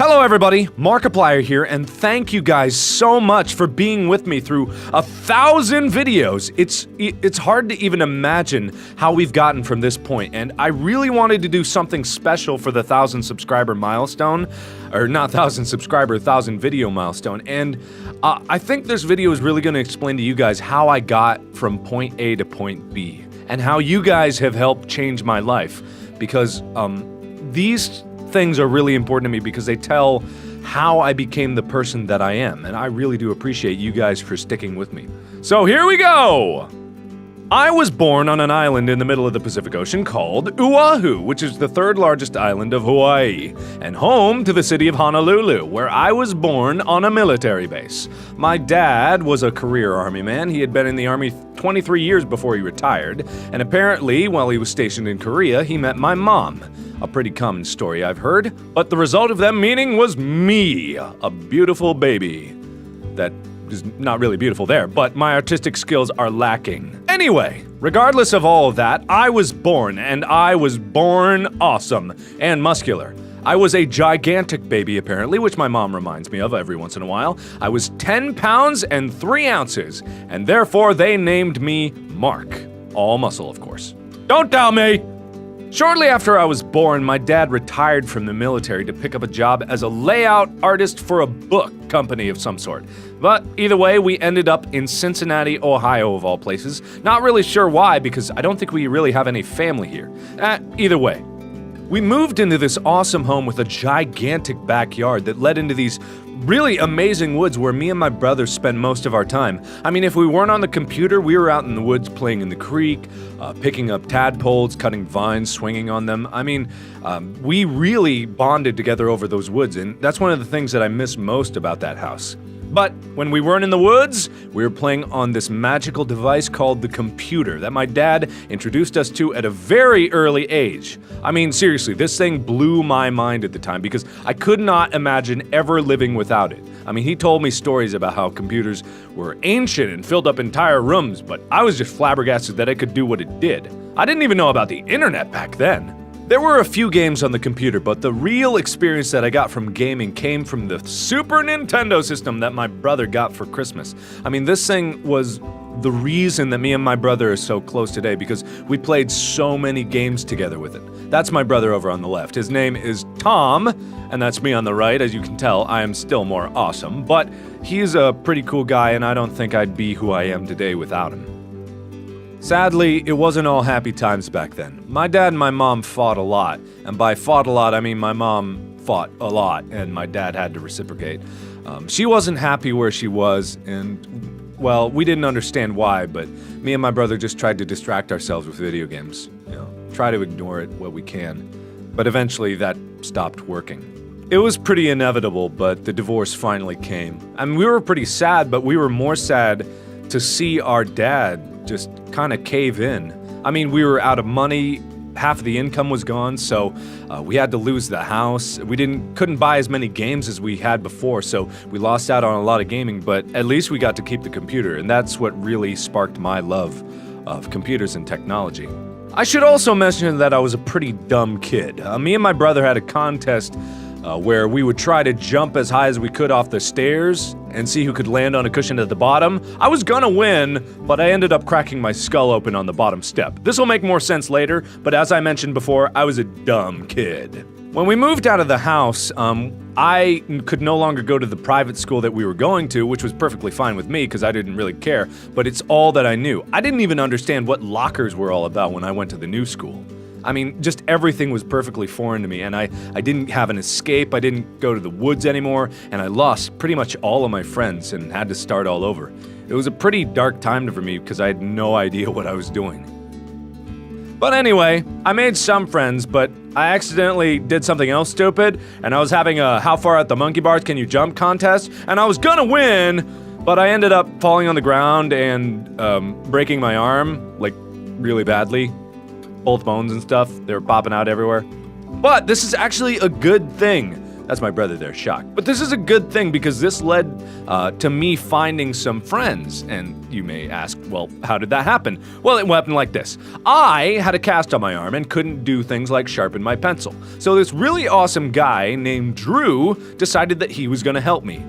Hello everybody, Markiplier here, and thank you guys so much for being with me through 1,000 videos. It's hard to even imagine how we've gotten from this point, and I really wanted to do something special for the 1,000 subscriber milestone, or not 1,000 subscriber, 1,000 video milestone, and I think this video is really going to explain to you guys how I got from point A to point B, and how you guys have helped change my life, because these things are really important to me because they tell how I became the person that I am, and I really do appreciate you guys for sticking with me. So here we go! I was born on an island in the middle of the Pacific Ocean called Oahu, which is the third largest island of Hawaii, and home to the city of Honolulu, where I was born on a military base. My dad was a career Army man. He had been in the Army 23 years before he retired, and apparently, while he was stationed in Korea, he met my mom. A pretty common story I've heard, but the result of them meeting was me, a beautiful baby. That is not really beautiful there, but my artistic skills are lacking. Anyway, regardless of all of that, I was born, and I was born awesome and muscular. I was a gigantic baby, apparently, which my mom reminds me of every once in a while. I was 10 pounds and 3 ounces, and therefore they named me Mark. All muscle, of course. Don't doubt me! Shortly after I was born, my dad retired from the military to pick up a job as a layout artist for a book company of some sort. But either way, we ended up in Cincinnati, Ohio, of all places. Not really sure why, because I don't think we really have any family here. Either way. We moved into this awesome home with a gigantic backyard that led into these really amazing woods where me and my brother spend most of our time. I mean, if we weren't on the computer, we were out in the woods playing in the creek, picking up tadpoles, cutting vines, swinging on them. I mean, we really bonded together over those woods, and that's one of the things that I miss most about that house. But when we weren't in the woods, we were playing on this magical device called the computer that my dad introduced us to at a very early age. I mean, seriously, this thing blew my mind at the time because I could not imagine ever living without it. I mean, he told me stories about how computers were ancient and filled up entire rooms, but I was just flabbergasted that it could do what it did. I didn't even know about the internet back then. There were a few games on the computer, but the real experience that I got from gaming came from the Super Nintendo system that my brother got for Christmas. I mean, this thing was the reason that me and my brother are so close today, because we played so many games together with it. That's my brother over on the left. His name is Tom, and that's me on the right. As you can tell, I am still more awesome, but he's a pretty cool guy, and I don't think I'd be who I am today without him. Sadly, it wasn't all happy times back then. My dad and my mom fought a lot, and by fought a lot, I mean my mom fought a lot, and my dad had to reciprocate. She wasn't happy where she was, and, well, we didn't understand why, but me and my brother just tried to distract ourselves with video games. You know, try to ignore it what we can. But eventually, that stopped working. It was pretty inevitable, but the divorce finally came. I mean, we were pretty sad, but we were more sad to see our dad just kind of cave in. I mean, we were out of money, half of the income was gone, so we had to lose the house. We couldn't buy as many games as we had before, so we lost out on a lot of gaming, but at least we got to keep the computer, and that's what really sparked my love of computers and technology. I should also mention that I was a pretty dumb kid. Me and my brother had a contest where we would try to jump as high as we could off the stairs and see who could land on a cushion at the bottom. I was gonna win, but I ended up cracking my skull open on the bottom step. This will make more sense later, but as I mentioned before, I was a dumb kid. When we moved out of the house, I could no longer go to the private school that we were going to, which was perfectly fine with me because I didn't really care, but it's all that I knew. I didn't even understand what lockers were all about when I went to the new school. I mean, just everything was perfectly foreign to me, and I didn't have an escape, I didn't go to the woods anymore, and I lost pretty much all of my friends and had to start all over. It was a pretty dark time for me because I had no idea what I was doing. But anyway, I made some friends, but I accidentally did something else stupid, and I was having a how far at the monkey bars can you jump contest, and I was gonna win, but I ended up falling on the ground and breaking my arm, like, really badly. Both bones and stuff, they were popping out everywhere. But this is actually a good thing, That's my brother there, shocked. But this is a good thing because this led to me finding some friends. And you may ask, well, how did that happen? Well, it happened like this. I had a cast on my arm and couldn't do things like sharpen my pencil. So this really awesome guy named Drew decided that he was gonna help me.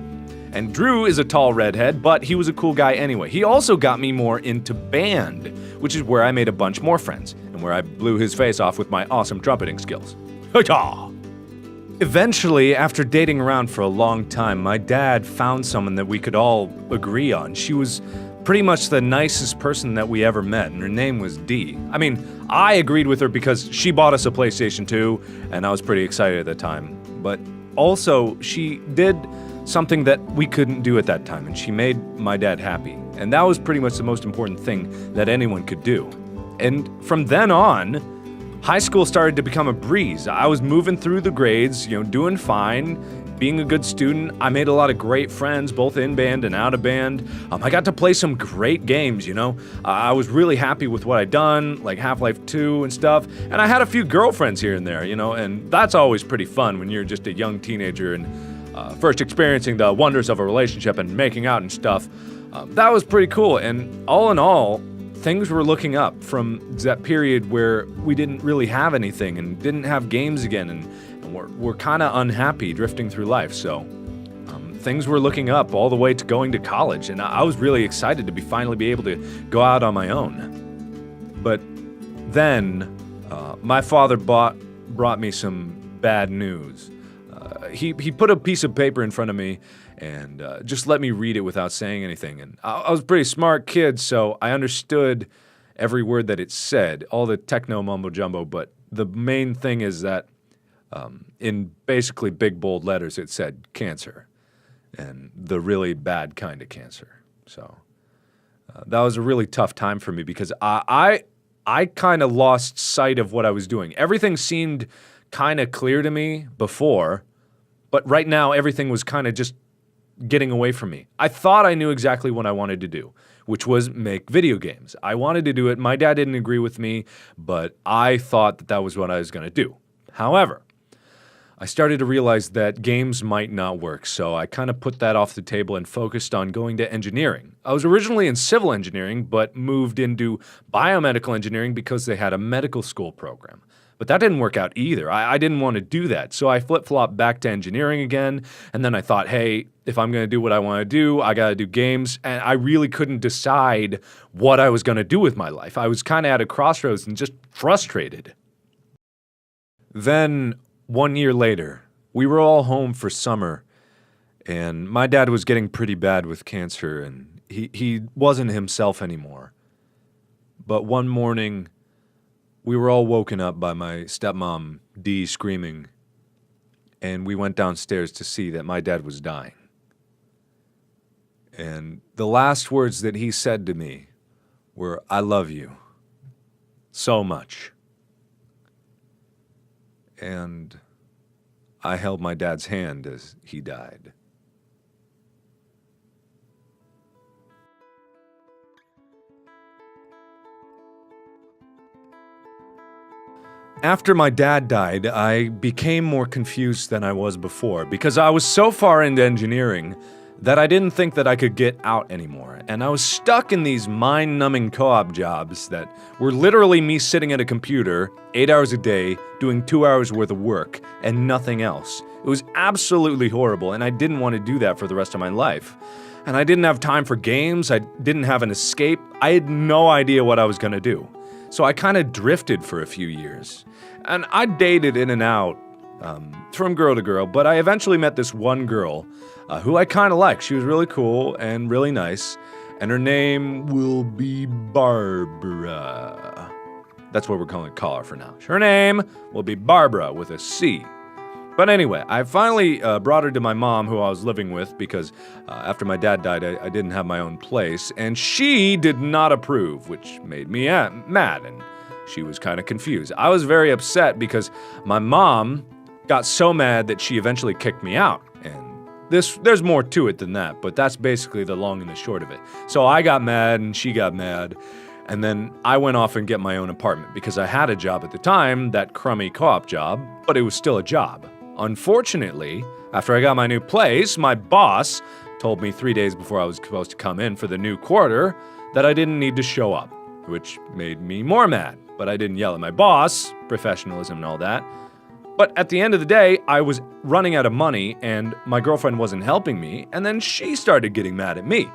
And Drew is a tall redhead, but he was a cool guy anyway. He also got me more into band, which is where I made a bunch more friends, and where I blew his face off with my awesome trumpeting skills. Ha-ha! Eventually, after dating around for a long time, my dad found someone that we could all agree on. She was pretty much the nicest person that we ever met, and her name was Dee. I mean, I agreed with her because she bought us a PlayStation 2, and I was pretty excited at the time. But also, she did something that we couldn't do at that time, and she made my dad happy. And that was pretty much the most important thing that anyone could do. And from then on, high school started to become a breeze. I was moving through the grades, doing fine, being a good student. I made a lot of great friends, both in band and out of band. I got to play some great games, I was really happy with what I'd done, like Half-Life 2 and stuff. And I had a few girlfriends here and there, and that's always pretty fun when you're just a young teenager and first experiencing the wonders of a relationship and making out and stuff. That was pretty cool, and all in all, things were looking up from that period where we didn't really have anything and didn't have games again, and we're kind of unhappy drifting through life, so things were looking up all the way to going to college, and I was really excited to finally be able to go out on my own. But then, my father brought me some bad news. He put a piece of paper in front of me and just let me read it without saying anything. And I was a pretty smart kid, so I understood every word that it said, all the techno mumbo jumbo. But the main thing is that in basically big bold letters, it said cancer, and the really bad kind of cancer. So that was a really tough time for me because I kind of lost sight of what I was doing. Everything seemed kind of clear to me before, but right now everything was kind of just getting away from me. I thought I knew exactly what I wanted to do, which was make video games. I wanted to do it. My dad didn't agree with me, but I thought that that was what I was going to do. However, I started to realize that games might not work, so I kind of put that off the table and focused on going to engineering. I was originally in civil engineering, but moved into biomedical engineering because they had a medical school program. But that didn't work out either. I didn't want to do that, so I flip-flopped back to engineering again, and then I thought, hey, if I'm going to do what I want to do, I got to do games, and I really couldn't decide what I was going to do with my life. I was kind of at a crossroads and just frustrated. Then, 1 year later, we were all home for summer, and my dad was getting pretty bad with cancer, and he wasn't himself anymore. But one morning, we were all woken up by my stepmom, Dee, screaming, and we went downstairs to see that my dad was dying. And the last words that he said to me were, "I love you so much." And I held my dad's hand as he died. After my dad died, I became more confused than I was before because I was so far into engineering that I didn't think that I could get out anymore. And I was stuck in these mind-numbing co-op jobs that were literally me sitting at a computer 8 hours a day, doing 2 hours worth of work and nothing else. It was absolutely horrible, and I didn't want to do that for the rest of my life. And I didn't have time for games, I didn't have an escape, I had no idea what I was gonna do. So I kind of drifted for a few years. And I dated in and out, from girl to girl, but I eventually met this one girl who I kind of liked. She was really cool and really nice, and her name will be Barbara. That's what we're calling her for now. Her name will be Barbara with a C. But anyway, I finally brought her to my mom, who I was living with, because after my dad died, I didn't have my own place, and she did not approve, which made me mad, and she was kind of confused. I was very upset because my mom got so mad that she eventually kicked me out, and there's more to it than that, but that's basically the long and the short of it. So I got mad, and she got mad, and then I went off and get my own apartment because I had a job at the time, that crummy co-op job, but it was still a job. Unfortunately, after I got my new place, my boss told me 3 days before I was supposed to come in for the new quarter that I didn't need to show up, which made me more mad. But I didn't yell at my boss, professionalism and all that. But at the end of the day, I was running out of money and my girlfriend wasn't helping me, and then she started getting mad at me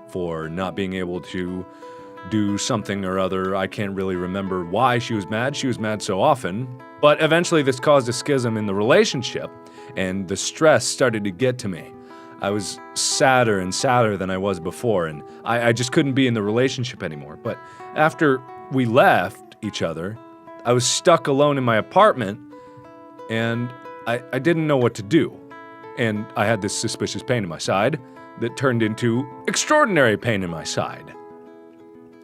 for not being able to do something or other. I can't really remember why she was mad. She was mad so often. But eventually this caused a schism in the relationship, and the stress started to get to me. I was sadder and sadder than I was before, and I just couldn't be in the relationship anymore. But after we left each other, I was stuck alone in my apartment, and I didn't know what to do. And I had this suspicious pain in my side that turned into extraordinary pain in my side.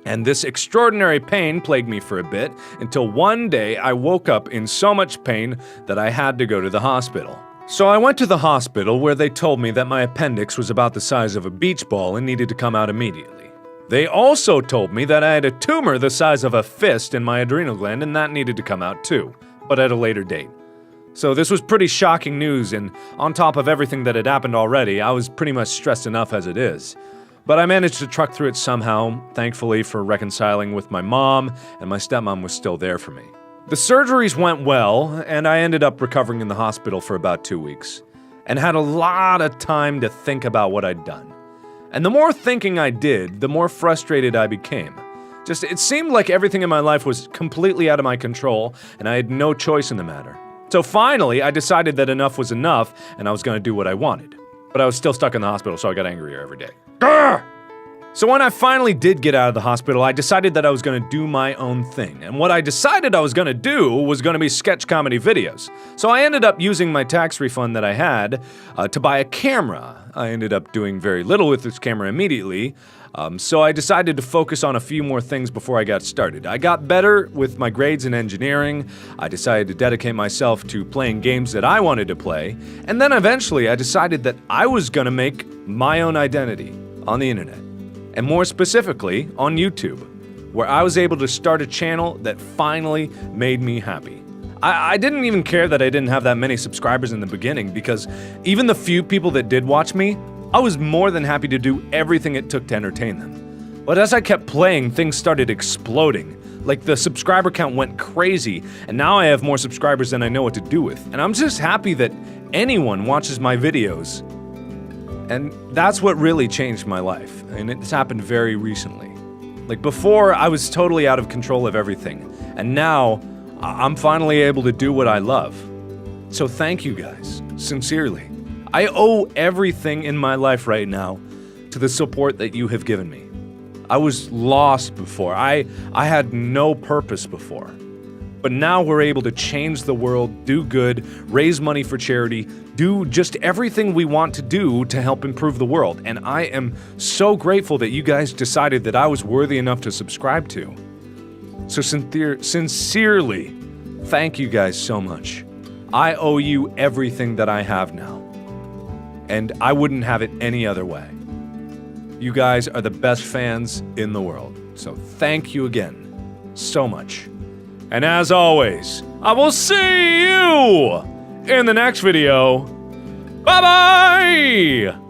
And this extraordinary pain plagued me for a bit until one day I woke up in so much pain that I had to go to the hospital. So I went to the hospital where they told me that my appendix was about the size of a beach ball and needed to come out immediately. They also told me that I had a tumor the size of a fist in my adrenal gland and that needed to come out too, but at a later date. So this was pretty shocking news, and on top of everything that had happened already, I was pretty much stressed enough as it is. But I managed to truck through it somehow, thankfully for reconciling with my mom, and my stepmom was still there for me. The surgeries went well, and I ended up recovering in the hospital for about 2 weeks, and had a lot of time to think about what I'd done. And the more thinking I did, the more frustrated I became. It seemed like everything in my life was completely out of my control, and I had no choice in the matter. So finally, I decided that enough was enough, and I was going to do what I wanted. But I was still stuck in the hospital, so I got angrier every day. Grr! So when I finally did get out of the hospital, I decided that I was going to do my own thing. And what I decided I was going to do was going to be sketch comedy videos. So I ended up using my tax refund that I had to buy a camera. I ended up doing very little with this camera immediately. So I decided to focus on a few more things before I got started. I got better with my grades in engineering. I decided to dedicate myself to playing games that I wanted to play. And then eventually I decided that I was going to make my own identity on the internet. And more specifically, on YouTube, where I was able to start a channel that finally made me happy. I didn't even care that I didn't have that many subscribers in the beginning, because even the few people that did watch me, I was more than happy to do everything it took to entertain them. But as I kept playing, things started exploding. Like, the subscriber count went crazy, and now I have more subscribers than I know what to do with. And I'm just happy that anyone watches my videos. And that's what really changed my life, and it's happened very recently. Like, before, I was totally out of control of everything, and now, I'm finally able to do what I love. So thank you guys, sincerely. I owe everything in my life right now to the support that you have given me. I was lost before. I had no purpose before. But now we're able to change the world, do good, raise money for charity, do just everything we want to do to help improve the world. And I am so grateful that you guys decided that I was worthy enough to subscribe to. So sincerely, thank you guys so much. I owe you everything that I have now. And I wouldn't have it any other way. You guys are the best fans in the world. So thank you again so much. And as always, I will see you in the next video. Bye-bye!